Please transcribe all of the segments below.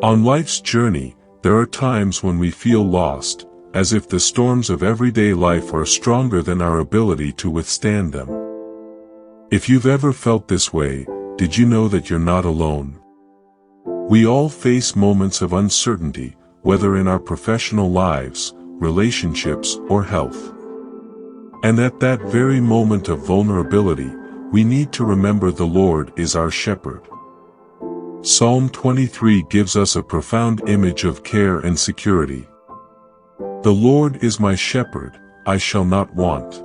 On life's journey, there are times when we feel lost, as if the storms of everyday life are stronger than our ability to withstand them. If you've ever felt this way, did you know that you're not alone? We all face moments of uncertainty, whether in our professional lives, relationships, or health. And at that very moment of vulnerability, we need to remember the Lord is our shepherd. Psalm 23 gives us a profound image of care and security. The Lord is my shepherd, I shall not want.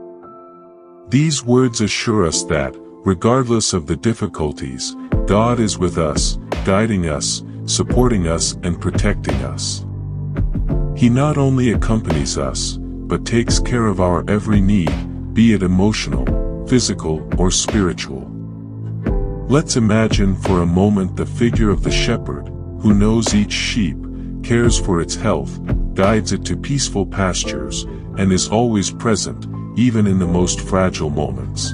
These words assure us that, regardless of the difficulties, God is with us, guiding us, supporting us, and protecting us. He not only accompanies us, but takes care of our every need, be it emotional, physical, or spiritual. Let's imagine for a moment the figure of the shepherd, who knows each sheep, cares for its health, guides it to peaceful pastures, and is always present, even in the most fragile moments.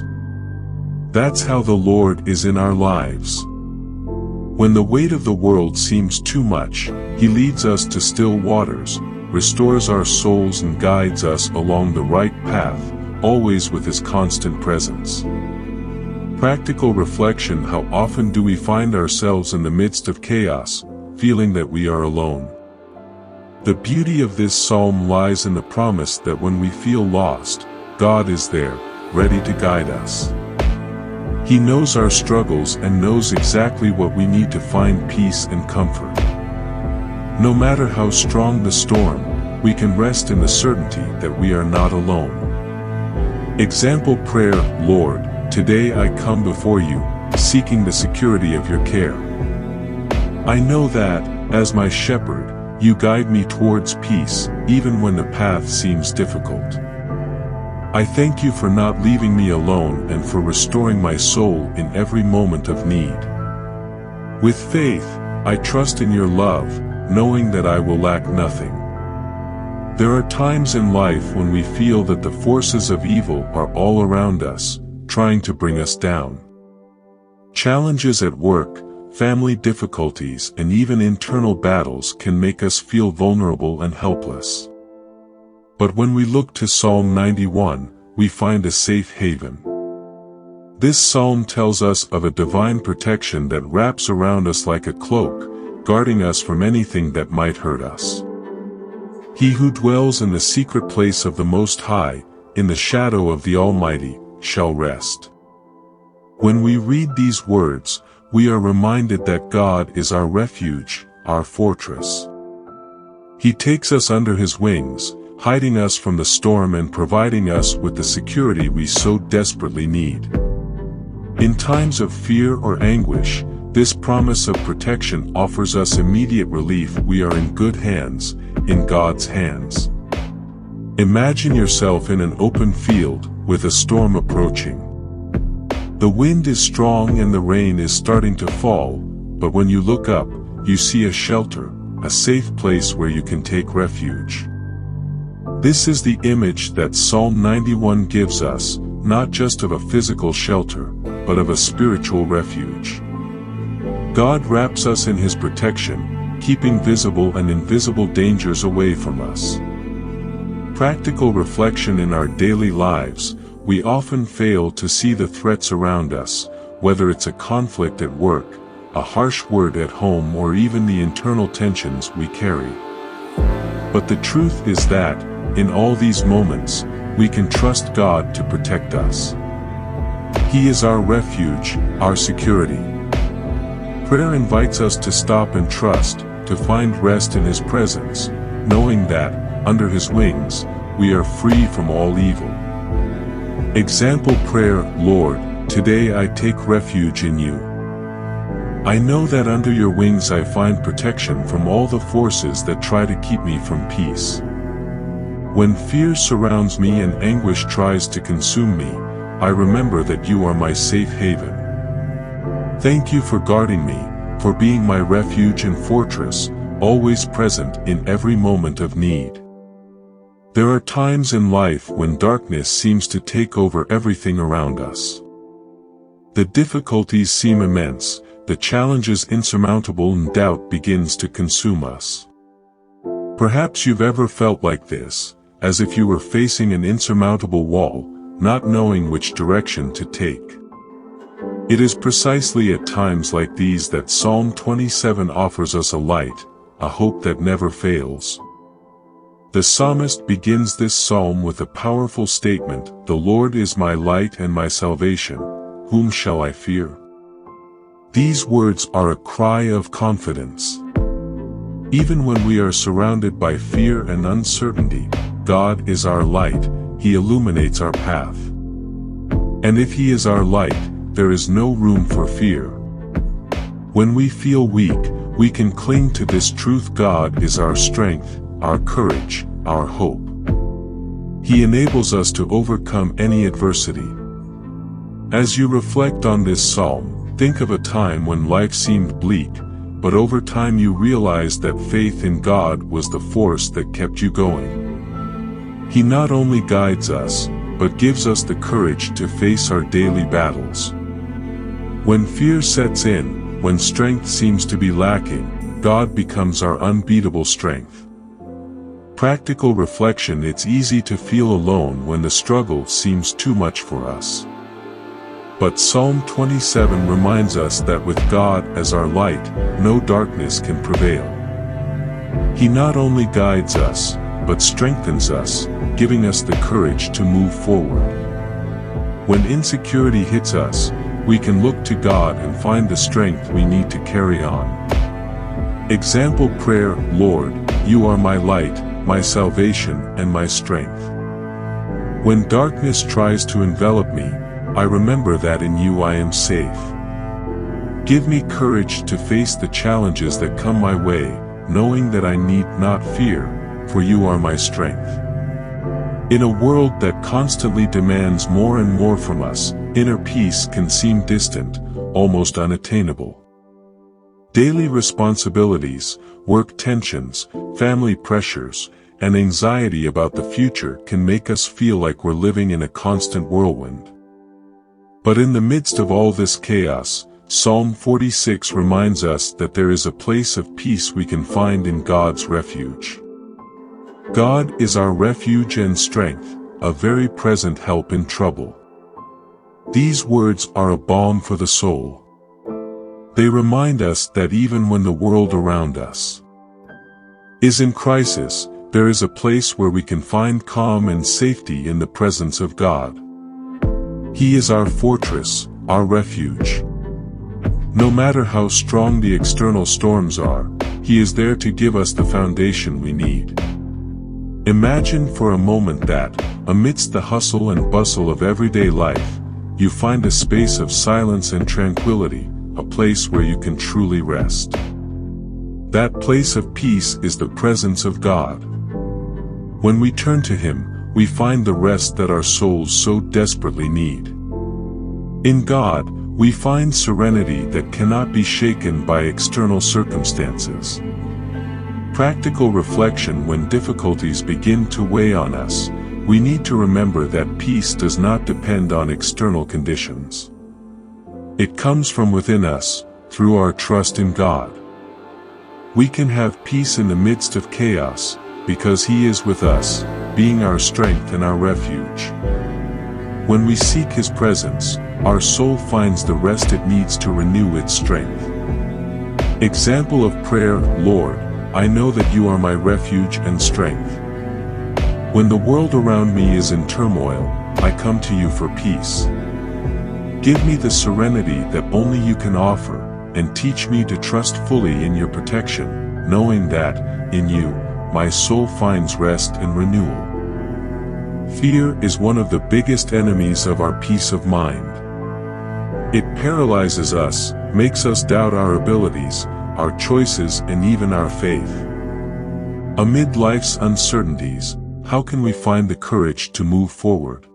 That's how the Lord is in our lives. When the weight of the world seems too much, He leads us to still waters, restores our souls and guides us along the right path, always with His constant presence. Practical reflection: how often do we find ourselves in the midst of chaos, feeling that we are alone? The beauty of this psalm lies in the promise that when we feel lost, God is there, ready to guide us. He knows our struggles and knows exactly what we need to find peace and comfort. No matter how strong the storm, we can rest in the certainty that we are not alone. Example prayer: Lord, today I come before you, seeking the security of your care. I know that, as my shepherd, you guide me towards peace, even when the path seems difficult. I thank you for not leaving me alone and for restoring my soul in every moment of need. With faith, I trust in your love, knowing that I will lack nothing. There are times in life when we feel that the forces of evil are all around us, trying to bring us down. Challenges at work, family difficulties, and even internal battles can make us feel vulnerable and helpless. But when we look to Psalm 91, we find a safe haven. This psalm tells us of a divine protection that wraps around us like a cloak, guarding us from anything that might hurt us. He who dwells in the secret place of the Most High, in the shadow of the Almighty, shall rest. When we read these words, we are reminded that God is our refuge, our fortress. He takes us under His wings, hiding us from the storm and providing us with the security we so desperately need. In times of fear or anguish, this promise of protection offers us immediate relief. We are in good hands, in God's hands. Imagine yourself in an open field, with a storm approaching. The wind is strong and the rain is starting to fall, but when you look up, you see a shelter, a safe place where you can take refuge. This is the image that Psalm 91 gives us, not just of a physical shelter, but of a spiritual refuge. God wraps us in His protection, keeping visible and invisible dangers away from us. Practical reflection: in our daily lives, we often fail to see the threats around us, whether it's a conflict at work, a harsh word at home, or even the internal tensions we carry. But the truth is that, in all these moments, we can trust God to protect us. He is our refuge, our security. Prayer invites us to stop and trust, to find rest in His presence, knowing that, under His wings, we are free from all evil. Example prayer: Lord, today I take refuge in you. I know that under your wings I find protection from all the forces that try to keep me from peace. When fear surrounds me and anguish tries to consume me, I remember that you are my safe haven. Thank you for guarding me, for being my refuge and fortress, always present in every moment of need. There are times in life when darkness seems to take over everything around us. The difficulties seem immense, the challenge is insurmountable and doubt begins to consume us. Perhaps you've ever felt like this, as if you were facing an insurmountable wall, not knowing which direction to take. It is precisely at times like these that Psalm 27 offers us a light, a hope that never fails. The psalmist begins this psalm with a powerful statement, "The Lord is my light and my salvation, whom shall I fear?" These words are a cry of confidence. Even when we are surrounded by fear and uncertainty, God is our light, He illuminates our path. And if He is our light, there is no room for fear. When we feel weak, we can cling to this truth: God is our strength, our courage, our hope. He enables us to overcome any adversity. As you reflect on this psalm, think of a time when life seemed bleak, but over time you realized that faith in God was the force that kept you going. He not only guides us, but gives us the courage to face our daily battles. When fear sets in, when strength seems to be lacking, God becomes our unbeatable strength. Practical reflection: it's easy to feel alone when the struggle seems too much for us. But Psalm 27 reminds us that with God as our light, no darkness can prevail. He not only guides us, but strengthens us, giving us the courage to move forward. When insecurity hits us, we can look to God and find the strength we need to carry on. Example prayer: Lord, you are my light, my salvation, and my strength. When darkness tries to envelop me, I remember that in you I am safe. Give me courage to face the challenges that come my way, knowing that I need not fear, for you are my strength. In a world that constantly demands more and more from us, inner peace can seem distant, almost unattainable. Daily responsibilities, work tensions, family pressures, and anxiety about the future can make us feel like we're living in a constant whirlwind. But in the midst of all this chaos, Psalm 46 reminds us that there is a place of peace we can find in God's refuge. God is our refuge and strength, a very present help in trouble. These words are a balm for the soul. They remind us that even when the world around us is in crisis, there is a place where we can find calm and safety in the presence of God. He is our fortress, our refuge. No matter how strong the external storms are, He is there to give us the foundation we need. Imagine for a moment that, amidst the hustle and bustle of everyday life, you find a space of silence and tranquility, a place where you can truly rest. That place of peace is the presence of God. When we turn to Him, we find the rest that our souls so desperately need. In God, we find serenity that cannot be shaken by external circumstances. Practical reflection: when difficulties begin to weigh on us, we need to remember that peace does not depend on external conditions. It comes from within us, through our trust in God. We can have peace in the midst of chaos, because He is with us, being our strength and our refuge. When we seek His presence, our soul finds the rest it needs to renew its strength. Example of prayer: Lord, I know that you are my refuge and strength. When the world around me is in turmoil, I come to you for peace. Give me the serenity that only you can offer, and teach me to trust fully in your protection, knowing that, in you, my soul finds rest and renewal. Fear is one of the biggest enemies of our peace of mind. It paralyzes us, makes us doubt our abilities, our choices, and even our faith. Amid life's uncertainties, how can we find the courage to move forward?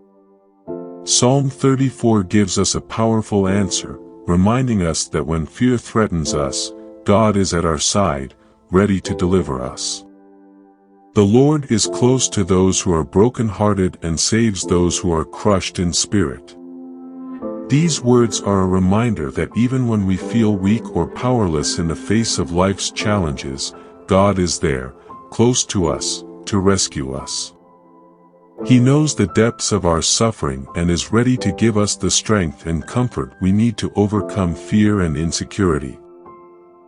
Psalm 34 gives us a powerful answer, reminding us that when fear threatens us, God is at our side, ready to deliver us. The Lord is close to those who are broken-hearted and saves those who are crushed in spirit. These words are a reminder that even when we feel weak or powerless in the face of life's challenges, God is there, close to us, to rescue us. He knows the depths of our suffering and is ready to give us the strength and comfort we need to overcome fear and insecurity.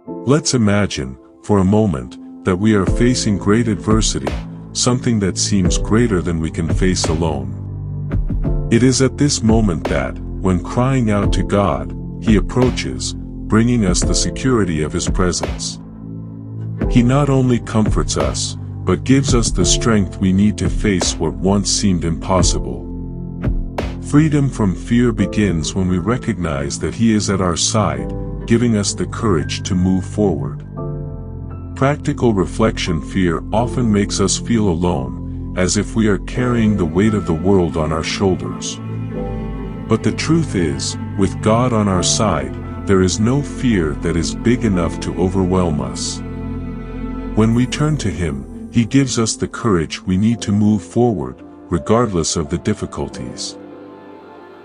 Let's imagine, for a moment, that we are facing great adversity, something that seems greater than we can face alone. It is at this moment that, when crying out to God, He approaches, bringing us the security of His presence. He not only comforts us, but gives us the strength we need to face what once seemed impossible. Freedom from fear begins when we recognize that He is at our side, giving us the courage to move forward. Practical reflection: fear often makes us feel alone, as if we are carrying the weight of the world on our shoulders. But the truth is, with God on our side, there is no fear that is big enough to overwhelm us. When we turn to Him, He gives us the courage we need to move forward, regardless of the difficulties.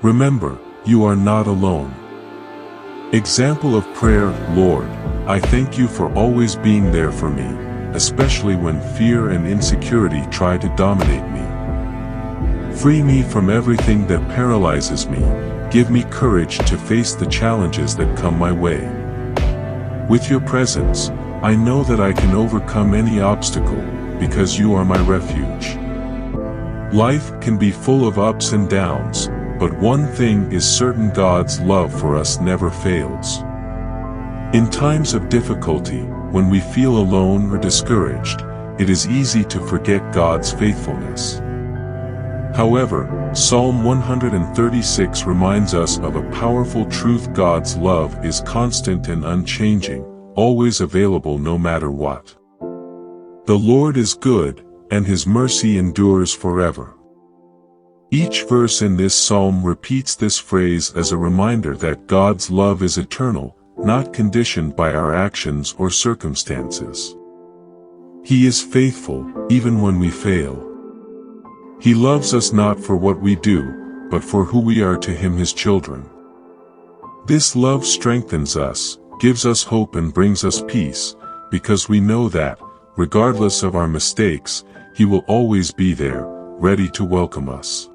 Remember, you are not alone. Example of prayer: Lord, I thank You for always being there for me, especially when fear and insecurity try to dominate me. Free me from everything that paralyzes me, give me courage to face the challenges that come my way. With Your presence, I know that I can overcome any obstacle, because You are my refuge. Life can be full of ups and downs, but one thing is certain: God's love for us never fails. In times of difficulty, when we feel alone or discouraged, it is easy to forget God's faithfulness. However, Psalm 136 reminds us of a powerful truth: God's love is constant and unchanging, always available no matter what. The Lord is good, and His mercy endures forever. Each verse in this psalm repeats this phrase as a reminder that God's love is eternal, not conditioned by our actions or circumstances. He is faithful, even when we fail. He loves us not for what we do, but for who we are to Him, His children. This love strengthens us, gives us hope and brings us peace, because we know that, regardless of our mistakes, He will always be there, ready to welcome us.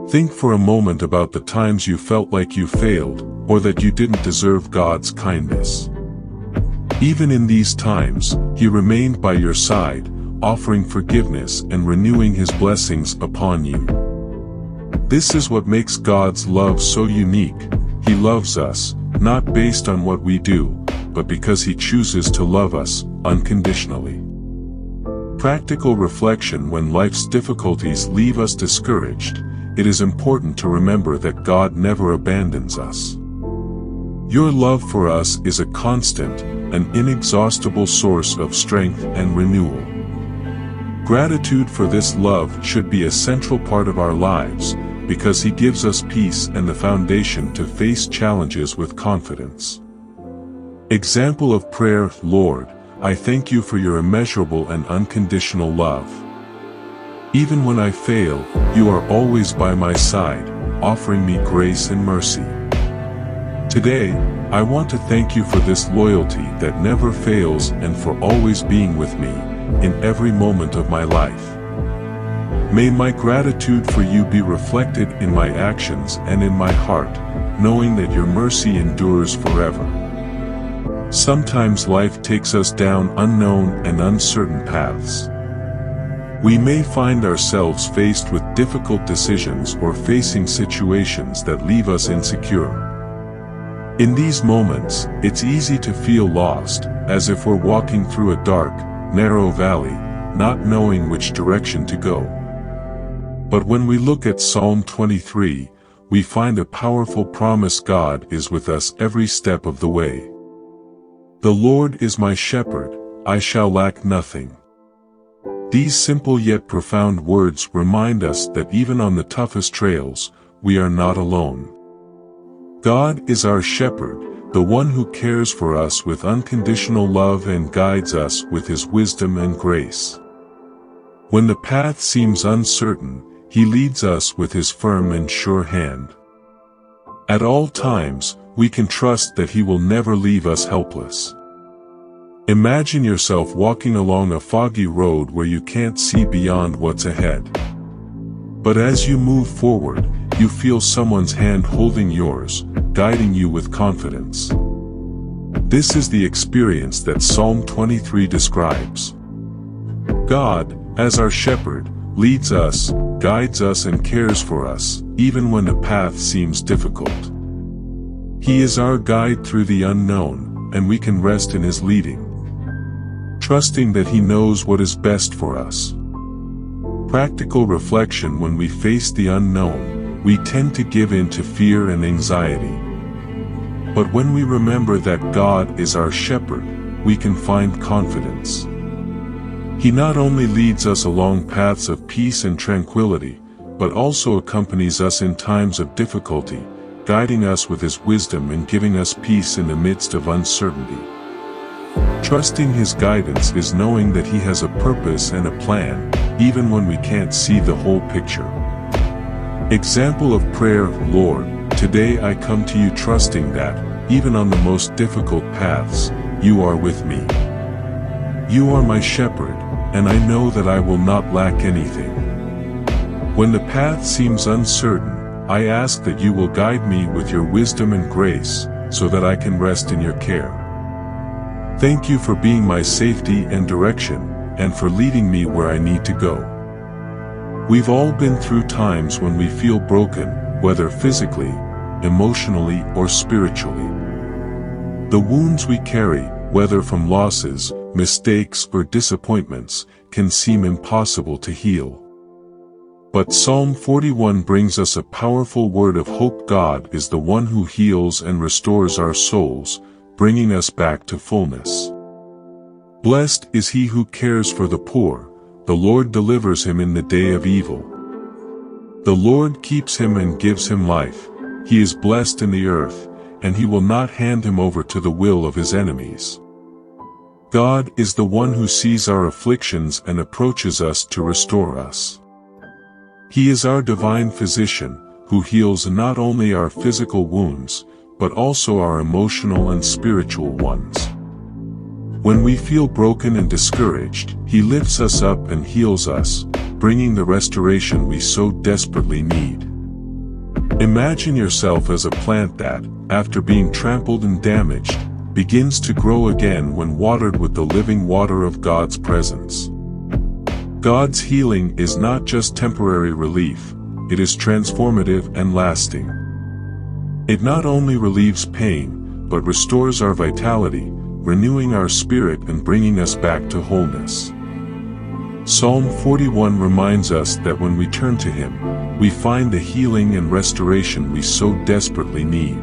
Think for a moment about the times you felt like you failed, or that you didn't deserve God's kindness. Even in these times, He remained by your side, offering forgiveness and renewing His blessings upon you. This is what makes God's love so unique. He loves us, not based on what we do, but because He chooses to love us, unconditionally. Practical reflection: when life's difficulties leave us discouraged, it is important to remember that God never abandons us. Your love for us is a constant, an inexhaustible source of strength and renewal. Gratitude for this love should be a central part of our lives, because He gives us peace and the foundation to face challenges with confidence. Example of prayer: Lord, I thank You for Your immeasurable and unconditional love. Even when I fail, You are always by my side, offering me grace and mercy. Today, I want to thank You for this loyalty that never fails and for always being with me, in every moment of my life. May my gratitude for You be reflected in my actions and in my heart, knowing that Your mercy endures forever. Sometimes life takes us down unknown and uncertain paths. We may find ourselves faced with difficult decisions or facing situations that leave us insecure. In these moments, it's easy to feel lost, as if we're walking through a dark, narrow valley, not knowing which direction to go. But when we look at Psalm 23, we find a powerful promise: God is with us every step of the way. The Lord is my shepherd, I shall lack nothing. These simple yet profound words remind us that even on the toughest trails, we are not alone. God is our shepherd, the one who cares for us with unconditional love and guides us with His wisdom and grace. When the path seems uncertain, He leads us with His firm and sure hand. At all times, we can trust that He will never leave us helpless. Imagine yourself walking along a foggy road where you can't see beyond what's ahead. But as you move forward, you feel someone's hand holding yours, guiding you with confidence. This is the experience that Psalm 23 describes. God, as our shepherd, leads us, guides us and cares for us, even when the path seems difficult. He is our guide through the unknown, and we can rest in His leading, trusting that He knows what is best for us. Practical reflection: when we face the unknown, we tend to give in to fear and anxiety. But when we remember that God is our shepherd, we can find confidence. He not only leads us along paths of peace and tranquility, but also accompanies us in times of difficulty, guiding us with His wisdom and giving us peace in the midst of uncertainty. Trusting His guidance is knowing that He has a purpose and a plan, even when we can't see the whole picture. Example of prayer: Lord, today I come to You trusting that, even on the most difficult paths, You are with me. You are my shepherd, and I know that I will not lack anything. When the path seems uncertain, I ask that You will guide me with Your wisdom and grace, so that I can rest in Your care. Thank You for being my safety and direction, and for leading me where I need to go. We've all been through times when we feel broken, whether physically, emotionally, or spiritually. The wounds we carry, whether from losses, mistakes, or disappointments, can seem impossible to heal. But Psalm 41 brings us a powerful word of hope. God is the one who heals and restores our souls, bringing us back to fullness. Blessed is he who cares for the poor, the Lord delivers him in the day of evil. The Lord keeps him and gives him life, he is blessed in the earth, and he will not hand him over to the will of his enemies. God is the one who sees our afflictions and approaches us to restore us. He is our divine physician, who heals not only our physical wounds, but also our emotional and spiritual ones. When we feel broken and discouraged, He lifts us up and heals us, bringing the restoration we so desperately need. Imagine yourself as a plant that, after being trampled and damaged, begins to grow again when watered with the living water of God's presence. God's healing is not just temporary relief, it is transformative and lasting. It not only relieves pain, but restores our vitality, renewing our spirit and bringing us back to wholeness. Psalm 41 reminds us that when we turn to Him, we find the healing and restoration we so desperately need.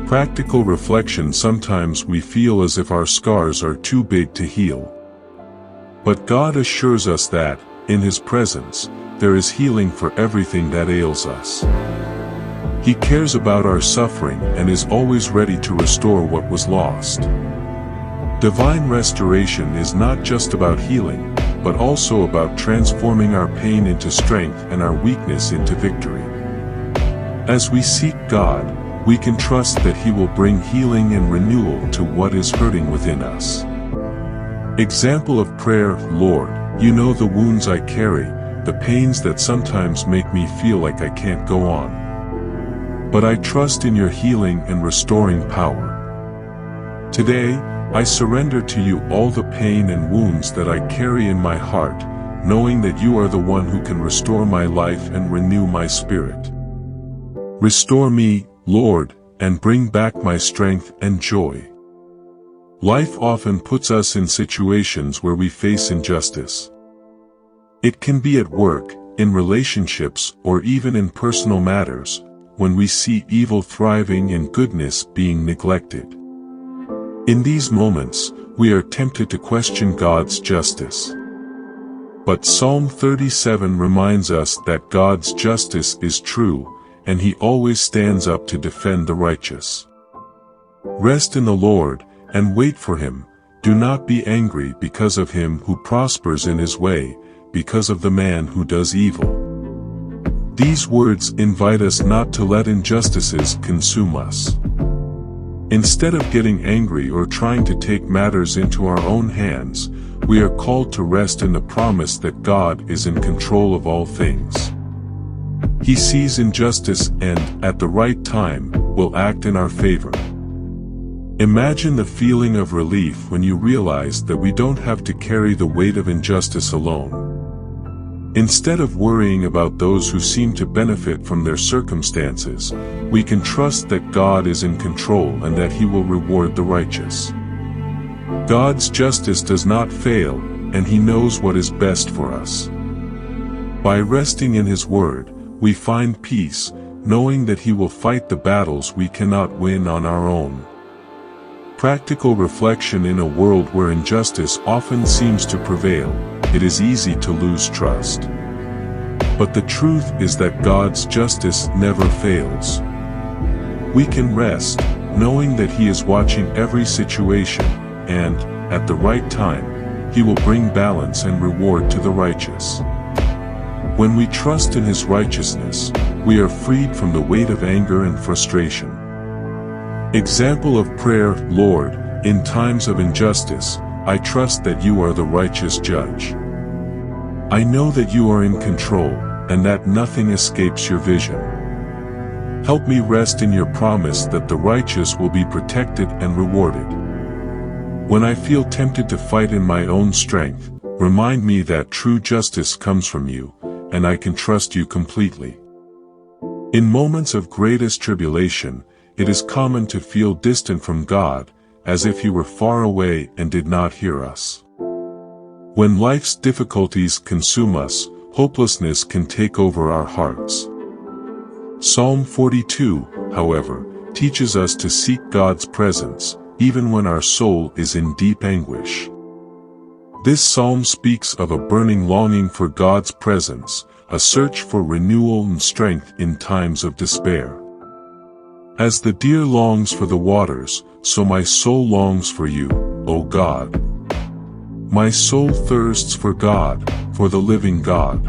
Practical reflection: sometimes we feel as if our scars are too big to heal. But God assures us that, in His presence, there is healing for everything that ails us. He cares about our suffering and is always ready to restore what was lost. Divine restoration is not just about healing, but also about transforming our pain into strength and our weakness into victory. As we seek God, we can trust that He will bring healing and renewal to what is hurting within us. Example of prayer: Lord, You know the wounds I carry, the pains that sometimes make me feel like I can't go on. But I trust in Your healing and restoring power. Today, I surrender to You all the pain and wounds that I carry in my heart, knowing that You are the one who can restore my life and renew my spirit. Restore me, Lord, and bring back my strength and joy. Life often puts us in situations where we face injustice. It can be at work, in relationships, or even in personal matters, when we see evil thriving and goodness being neglected. In these moments, we are tempted to question God's justice. But Psalm 37 reminds us that God's justice is true, and He always stands up to defend the righteous. Rest in the Lord, and wait for Him. Do not be angry because of him who prospers in his way, because of the man who does evil. These words invite us not to let injustices consume us. Instead of getting angry or trying to take matters into our own hands, we are called to rest in the promise that God is in control of all things. He sees injustice and, at the right time, will act in our favor. Imagine the feeling of relief when you realize that we don't have to carry the weight of injustice alone. Instead of worrying about those who seem to benefit from their circumstances, we can trust that God is in control and that He will reward the righteous. God's justice does not fail, and He knows what is best for us. By resting in His word, we find peace, knowing that He will fight the battles we cannot win on our own. Practical reflection: in a world where injustice often seems to prevail, it is easy to lose trust. But the truth is that God's justice never fails. We can rest, knowing that He is watching every situation, and, at the right time, He will bring balance and reward to the righteous. When we trust in His righteousness, we are freed from the weight of anger and frustration. Example of prayer: Lord, in times of injustice, I trust that You are the righteous judge. I know that You are in control, and that nothing escapes Your vision. Help me rest in Your promise that the righteous will be protected and rewarded. When I feel tempted to fight in my own strength, remind me that true justice comes from You, and I can trust You completely. In moments of greatest tribulation, it is common to feel distant from God, as if He were far away and did not hear us. When life's difficulties consume us, hopelessness can take over our hearts. Psalm 42, however, teaches us to seek God's presence, even when our soul is in deep anguish. This psalm speaks of a burning longing for God's presence, a search for renewal and strength in times of despair. As the deer longs for the waters, so my soul longs for You, O God. My soul thirsts for God, for the living God.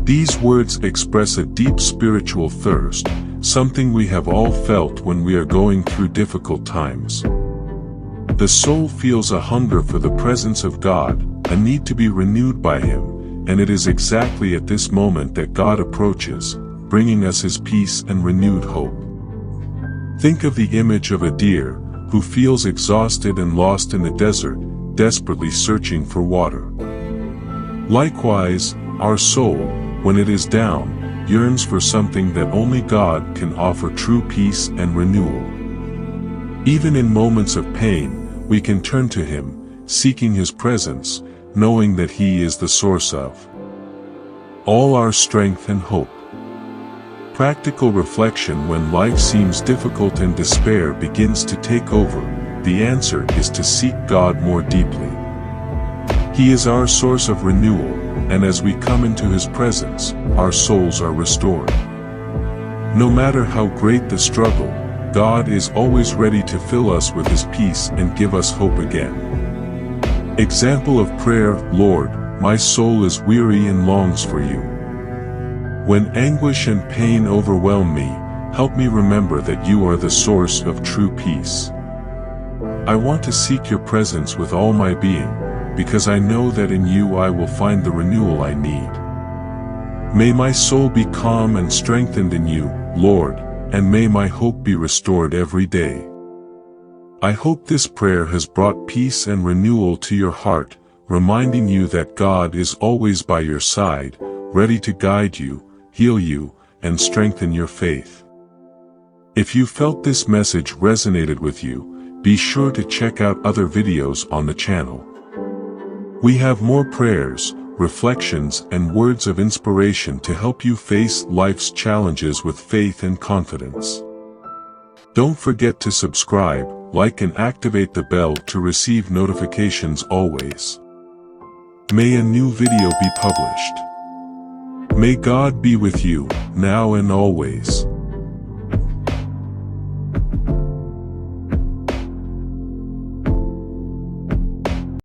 These words express a deep spiritual thirst, something we have all felt when we are going through difficult times. The soul feels a hunger for the presence of God, a need to be renewed by Him, and it is exactly at this moment that God approaches, bringing us His peace and renewed hope. Think of the image of a deer, who feels exhausted and lost in the desert, desperately searching for water. Likewise, our soul, when it is down, yearns for something that only God can offer: true peace and renewal. Even in moments of pain, we can turn to Him, seeking His presence, knowing that He is the source of all our strength and hope. Practical reflection: when life seems difficult and despair begins to take over, the answer is to seek God more deeply. He is our source of renewal, and as we come into His presence, our souls are restored. No matter how great the struggle, God is always ready to fill us with His peace and give us hope again. Example of prayer: Lord, my soul is weary and longs for You. When anguish and pain overwhelm me, help me remember that You are the source of true peace. I want to seek Your presence with all my being, because I know that in You I will find the renewal I need. May my soul be calm and strengthened in You, Lord, and may my hope be restored every day. I hope this prayer has brought peace and renewal to your heart, reminding you that God is always by your side, ready to guide you, heal you, and strengthen your faith. If you felt this message resonated with you, be sure to check out other videos on the channel. We have more prayers, reflections, and words of inspiration to help you face life's challenges with faith and confidence. Don't forget to subscribe, like, and activate the bell to receive notifications always. May a new video be published. May God be with you, now and always.